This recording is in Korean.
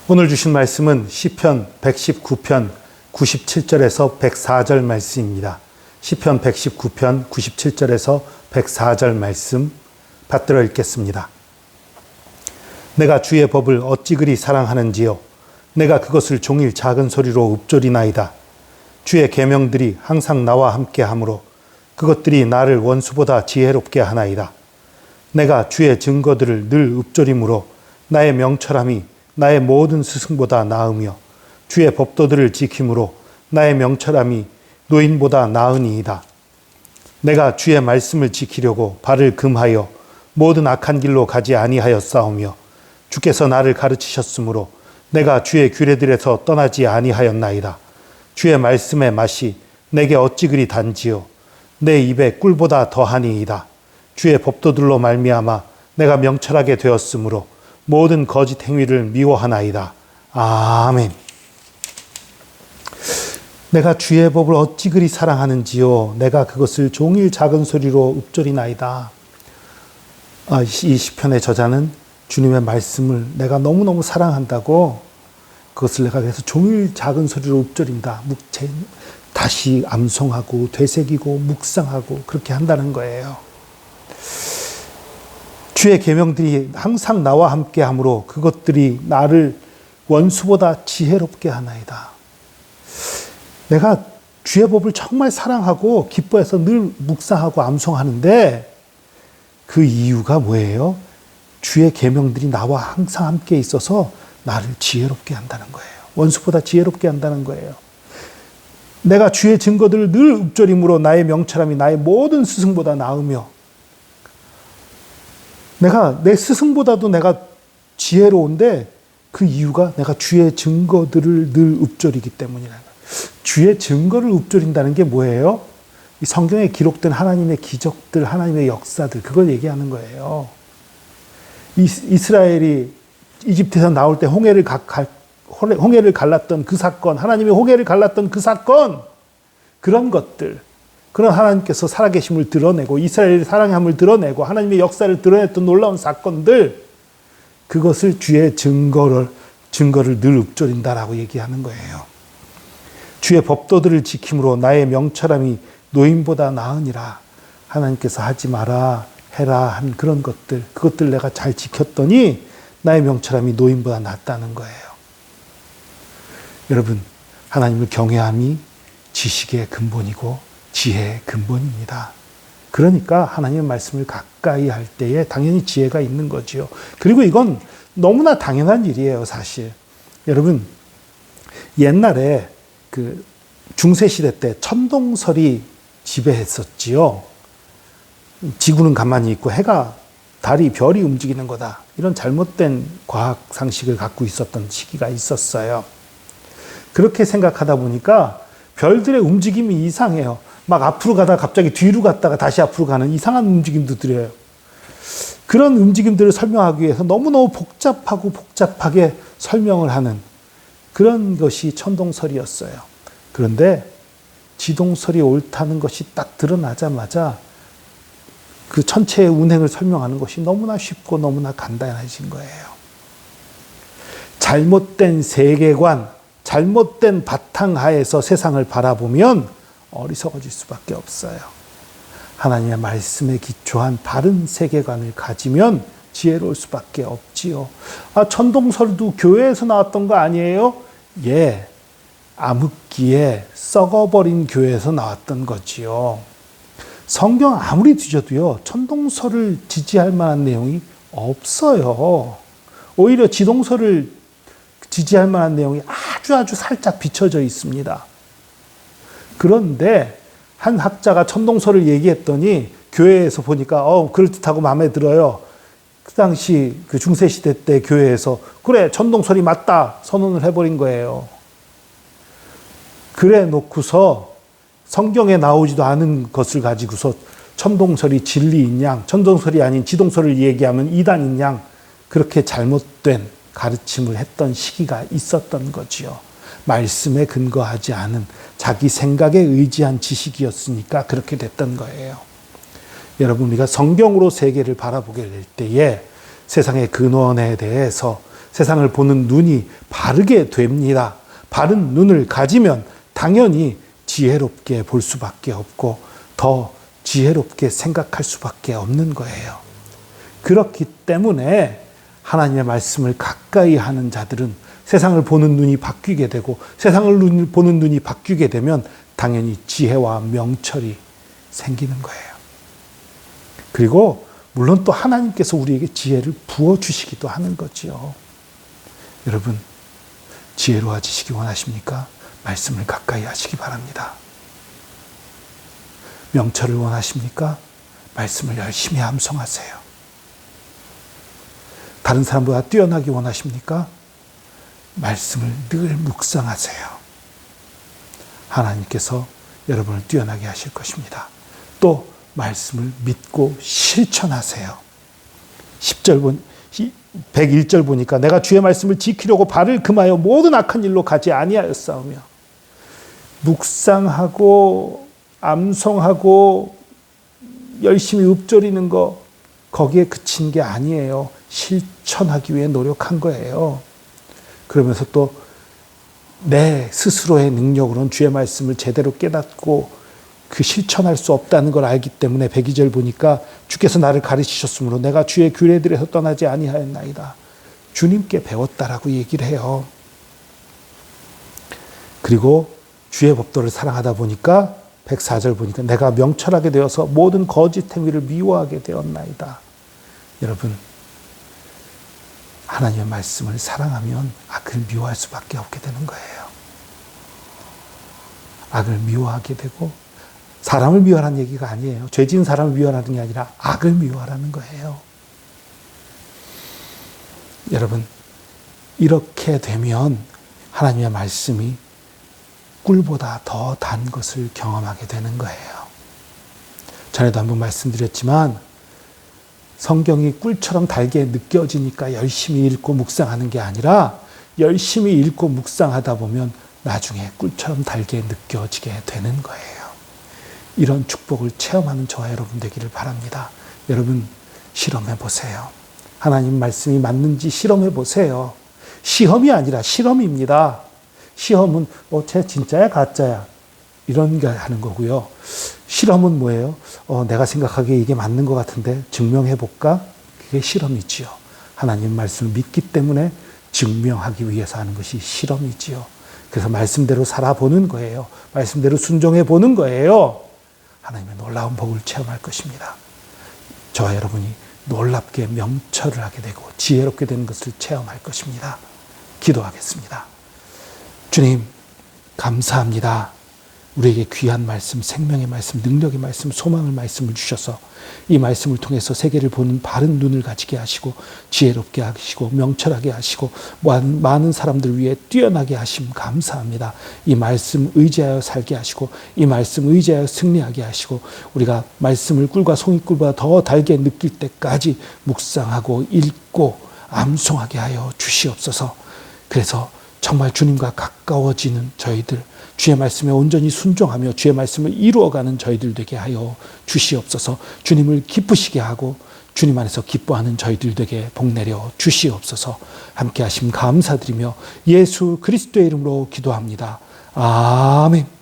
오늘 주신 말씀은 시편 119편 97절에서 104절 말씀입니다. 시편 119편 97절에서 104절 말씀 받들어 읽겠습니다. 내가 주의 법을 어찌 그리 사랑하는지요. 내가 그것을 종일 작은 소리로 읊조리나이다. 주의 계명들이 항상 나와 함께 하므로 그것들이 나를 원수보다 지혜롭게 하나이다. 내가 주의 증거들을 늘 읊조림으로 나의 명철함이 나의 모든 스승보다 나으며 주의 법도들을 지킴으로 나의 명철함이 노인보다 나으니이다. 내가 주의 말씀을 지키려고 발을 금하여 모든 악한 길로 가지 아니하였사오며 주께서 나를 가르치셨으므로 내가 주의 규례들에서 떠나지 아니하였나이다. 주의 말씀의 맛이 내게 어찌 그리 단지요. 내 입에 꿀보다 더하니이다. 주의 법도들로 말미암아 내가 명철하게 되었으므로 모든 거짓 행위를 미워하나이다. 아멘. 내가 주의 법을 어찌 그리 사랑하는지요. 내가 그것을 종일 작은 소리로 읊조리나이다. 이 시편의 저자는 주님의 말씀을 내가 너무너무 사랑한다고 그것을 내가 그래서 종일 작은 소리로 읊조린다. 다시 암송하고 되새기고 묵상하고 그렇게 한다는 거예요. 주의 계명들이 항상 나와 함께 하므로 그것들이 나를 원수보다 지혜롭게 하나이다. 내가 주의 법을 정말 사랑하고 기뻐해서 늘 묵상하고 암송하는데 그 이유가 뭐예요? 주의 계명들이 나와 항상 함께 있어서 나를 지혜롭게 한다는 거예요. 원수보다 지혜롭게 한다는 거예요. 내가 주의 증거들을 늘 읊조림으로 나의 명철함이 나의 모든 스승보다 나으며 내가 내 스승보다도 내가 지혜로운데 그 이유가 내가 주의 증거들을 늘 읊조리기 때문이라는 거예요. 주의 증거를 읊조린다는 게 뭐예요? 이 성경에 기록된 하나님의 기적들, 하나님의 역사들, 그걸 얘기하는 거예요. 이스라엘이 이집트에서 나올 때 홍해를 갈랐던 그 사건, 하나님의 홍해를 갈랐던 그 사건, 그런 것들, 그런 하나님께서 살아계심을 드러내고 이스라엘의 사랑함을 드러내고 하나님의 역사를 드러냈던 놀라운 사건들, 그것을 주의 증거를 늘 읊조린다라고 얘기하는 거예요. 주의 법도들을 지킴으로 나의 명철함이 노인보다 나으니라. 하나님께서 하지 마라, 해라 한 그런 것들, 그것들 내가 잘 지켰더니 나의 명철함이 노인보다 낫다는 거예요. 여러분, 하나님을 경외함이 지식의 근본이고 지혜의 근본입니다. 그러니까 하나님의 말씀을 가까이 할 때에 당연히 지혜가 있는 거지요. 그리고 이건 너무나 당연한 일이에요, 사실. 여러분, 옛날에 그 중세시대 때 천동설이 지배했었지요. 지구는 가만히 있고 달이, 별이 움직이는 거다. 이런 잘못된 과학 상식을 갖고 있었던 시기가 있었어요. 그렇게 생각하다 보니까 별들의 움직임이 이상해요. 막 앞으로 가다가 갑자기 뒤로 갔다가 다시 앞으로 가는 이상한 움직임도 들여요. 그런 움직임들을 설명하기 위해서 너무너무 복잡하게 설명을 하는 그런 것이 천동설이었어요. 그런데 지동설이 옳다는 것이 딱 드러나자마자 그 천체의 운행을 설명하는 것이 너무나 쉽고 너무나 간단해진 거예요. 잘못된 세계관, 잘못된 바탕하에서 세상을 바라보면 어리석어질 수밖에 없어요. 하나님의 말씀에 기초한 바른 세계관을 가지면 지혜로울 수밖에 없지요. 천동설도 교회에서 나왔던 거 아니에요? 예, 암흑기에 썩어버린 교회에서 나왔던 거지요. 성경 아무리 뒤져도요, 천동설을 지지할 만한 내용이 없어요. 오히려 지동설을 지지할 만한 내용이 아주 살짝 비춰져 있습니다. 그런데 한 학자가 천동설을 얘기했더니 교회에서 보니까 그럴듯하고 마음에 들어요. 그 당시 그 중세시대 때 교회에서 그래, 천동설이 맞다 선언을 해버린 거예요. 그래 놓고서 성경에 나오지도 않은 것을 가지고서 천동설이 진리인 양, 천동설이 아닌 지동설을 얘기하면 이단인 양, 그렇게 잘못된 가르침을 했던 시기가 있었던 거지요. 말씀에 근거하지 않은 자기 생각에 의지한 지식이었으니까 그렇게 됐던 거예요. 여러분, 우리가 성경으로 세계를 바라보게 될 때에 세상의 근원에 대해서 세상을 보는 눈이 바르게 됩니다. 바른 눈을 가지면 당연히 지혜롭게 볼 수밖에 없고 더 지혜롭게 생각할 수밖에 없는 거예요. 그렇기 때문에 하나님의 말씀을 가까이 하는 자들은 세상을 보는 눈이 바뀌게 되고, 세상을 보는 눈이 바뀌게 되면 당연히 지혜와 명철이 생기는 거예요. 그리고 물론 또 하나님께서 우리에게 지혜를 부어주시기도 하는 거지요. 여러분, 지혜로워지시기 원하십니까? 말씀을 가까이 하시기 바랍니다. 명철을 원하십니까? 말씀을 열심히 암송하세요. 다른 사람보다 뛰어나기 원하십니까? 말씀을 늘 묵상하세요. 하나님께서 여러분을 뛰어나게 하실 것입니다. 또 말씀을 믿고 실천하세요. 101절 보니까 내가 주의 말씀을 지키려고 발을 금하여 모든 악한 일로 가지 아니하였사오며, 묵상하고 암송하고 열심히 읊조리는 거, 거기에 그친 게 아니에요. 실천하기 위해 노력한 거예요. 그러면서 또 내 스스로의 능력으로는 주의 말씀을 제대로 깨닫고 그 실천할 수 없다는 걸 알기 때문에 102절 보니까 주께서 나를 가르치셨으므로 내가 주의 규례들에서 떠나지 아니하였나이다. 주님께 배웠다라고 얘기를 해요. 그리고 주의 법도를 사랑하다 보니까 104절 보니까 내가 명철하게 되어서 모든 거짓 행위를 미워하게 되었나이다. 여러분, 하나님의 말씀을 사랑하면 악을 미워할 수밖에 없게 되는 거예요. 악을 미워하게 되고, 사람을 미워하라는 얘기가 아니에요. 죄 지은 사람을 미워하는 게 아니라 악을 미워하라는 거예요. 여러분, 이렇게 되면 하나님의 말씀이 꿀보다 더 단 것을 경험하게 되는 거예요. 전에도 한번 말씀드렸지만 성경이 꿀처럼 달게 느껴지니까 열심히 읽고 묵상하는 게 아니라 열심히 읽고 묵상하다 보면 나중에 꿀처럼 달게 느껴지게 되는 거예요. 이런 축복을 체험하는 저와 여러분 되기를 바랍니다. 여러분, 실험해 보세요. 하나님 말씀이 맞는지 실험해 보세요. 시험이 아니라 실험입니다. 시험은 쟤 진짜야 가짜야 이런 게 하는 거고요. 실험은 뭐예요? 내가 생각하기에 이게 맞는 것 같은데 증명해 볼까? 그게 실험이지요. 하나님 말씀을 믿기 때문에 증명하기 위해서 하는 것이 실험이지요. 그래서 말씀대로 살아보는 거예요. 말씀대로 순종해 보는 거예요. 하나님의 놀라운 복을 체험할 것입니다. 저와 여러분이 놀랍게 명철을 하게 되고 지혜롭게 되는 것을 체험할 것입니다. 기도하겠습니다. 주님, 감사합니다. 우리에게 귀한 말씀, 생명의 말씀, 능력의 말씀, 소망의 말씀을 주셔서 이 말씀을 통해서 세계를 보는 바른 눈을 가지게 하시고 지혜롭게 하시고 명철하게 하시고 많은 사람들 위해 뛰어나게 하심 감사합니다. 이 말씀 의지하여 살게 하시고 이 말씀 의지하여 승리하게 하시고 우리가 말씀을 꿀과 송이꿀보다 더 달게 느낄 때까지 묵상하고 읽고 암송하게 하여 주시옵소서. 그래서 정말 주님과 가까워지는 저희들, 주의 말씀에 온전히 순종하며 주의 말씀을 이루어가는 저희들 되게 하여 주시옵소서. 주님을 기쁘시게 하고 주님 안에서 기뻐하는 저희들 되게 복내려 주시옵소서. 함께 하심 감사드리며 예수 그리스도의 이름으로 기도합니다. 아멘.